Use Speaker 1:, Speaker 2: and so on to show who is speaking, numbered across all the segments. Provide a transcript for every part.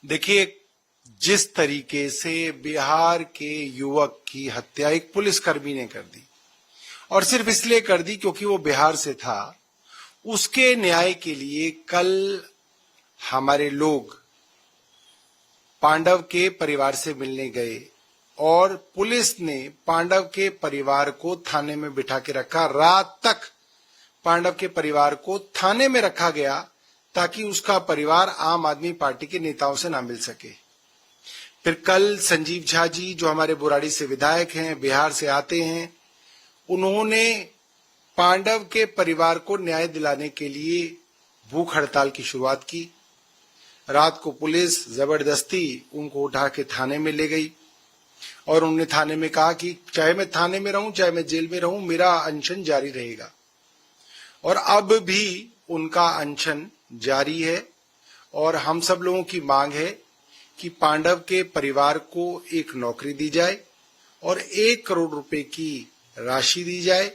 Speaker 1: देखिए, जिस तरीके से बिहार के युवक की हत्या एक पुलिसकर्मी ने कर दी और सिर्फ इसलिए कर दी क्योंकि वो बिहार से था, उसके न्याय के लिए कल हमारे लोग पांडव के परिवार से मिलने गए और पुलिस ने पांडव के परिवार को थाने में बिठा के रखा। रात तक पांडव के परिवार को थाने में रखा गया ताकि उसका परिवार आम आदमी पार्टी के नेताओं से ना मिल सके। फिर कल संजीव झा जी, जो हमारे बुराड़ी से विधायक हैं, बिहार से आते हैं, उन्होंने पांडव के परिवार को न्याय दिलाने के लिए भूख हड़ताल की शुरुआत की। रात को पुलिस जबरदस्ती उनको उठा के थाने में ले गई और उन्होंने थाने में कहा कि चाहे मैं थाने में रहूं चाहे मैं जेल में रहूं, मेरा अनशन जारी रहेगा। और अब भी उनका अनशन जारी है और हम सब लोगों की मांग है कि पांडव के परिवार को एक नौकरी दी जाए और 1 करोड़ रुपए की राशि दी जाए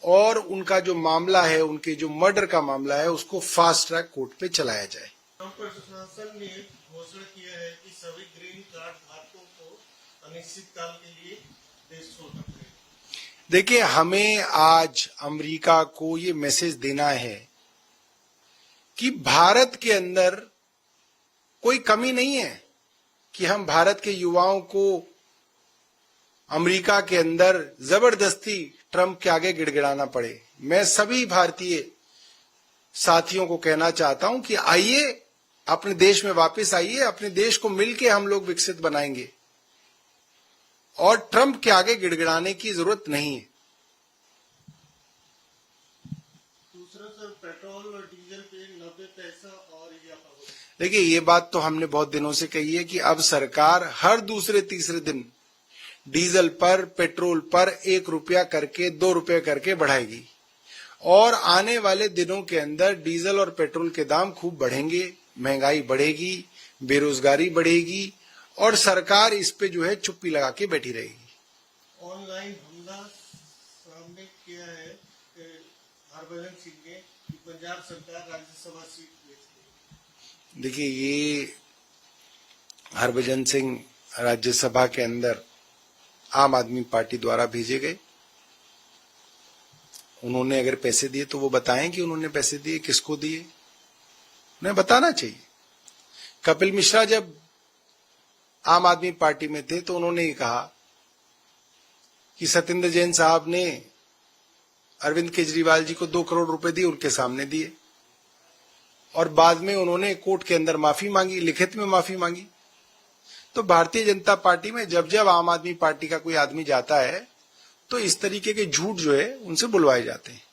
Speaker 1: और उनका जो मामला है, उनके जो मर्डर का मामला है, उसको फास्ट ट्रैक कोर्ट पे चलाया जाए।
Speaker 2: प्रशासन ने घोषणा किया है कि सभी ग्रीन कार्ड धारकों को अनिश्चित काल के लिए देश छोड़ना पड़ेगा।
Speaker 1: देखिए, हमें आज अमेरिका को ये मैसेज देना है कि भारत के अंदर कोई कमी नहीं है कि हम भारत के युवाओं को अमेरिका के अंदर जबरदस्ती ट्रंप के आगे गिड़गिड़ाना पड़े। मैं सभी भारतीय साथियों को कहना चाहता हूं कि आइए, अपने देश में वापस आइए, अपने देश को मिलके हम लोग विकसित बनाएंगे और ट्रंप के आगे गिड़गिड़ाने की जरूरत नहीं है।
Speaker 2: दूसरा सर, पेट्रोल और डीजल पे 90 पैसा और
Speaker 1: देखिए, ये बात तो हमने बहुत दिनों से कही है कि अब सरकार हर दूसरे तीसरे दिन डीजल पर, पेट्रोल पर 1 रुपया करके, 2 रुपये करके बढ़ाएगी और आने वाले दिनों के अंदर डीजल और पेट्रोल के दाम खूब बढ़ेंगे, महंगाई बढ़ेगी, बेरोजगारी बढ़ेगी और सरकार इस पे जो है चुप्पी लगा के बैठी रहेगी।
Speaker 2: ऑनलाइन हमला सामने किया है हरभजन सिंह ने कि पंजाब सरकार राज्यसभा सीट।
Speaker 1: देखिए, ये हरभजन सिंह राज्यसभा के अंदर आम आदमी पार्टी द्वारा भेजे गए। उन्होंने अगर पैसे दिए तो वो बताएं कि उन्होंने पैसे दिए, किसको दिए, उन्हें बताना चाहिए। कपिल मिश्रा जब आम आदमी पार्टी में थे तो उन्होंने ये कहा कि सत्येंद्र जैन साहब ने अरविंद केजरीवाल जी को 2 करोड़ रुपए दिए, उनके सामने दिए और बाद में उन्होंने कोर्ट के अंदर माफी मांगी, लिखित में माफी मांगी। तो भारतीय जनता पार्टी में जब जब आम आदमी पार्टी का कोई आदमी जाता है तो इस तरीके के झूठ जो है उनसे बुलवाए जाते हैं।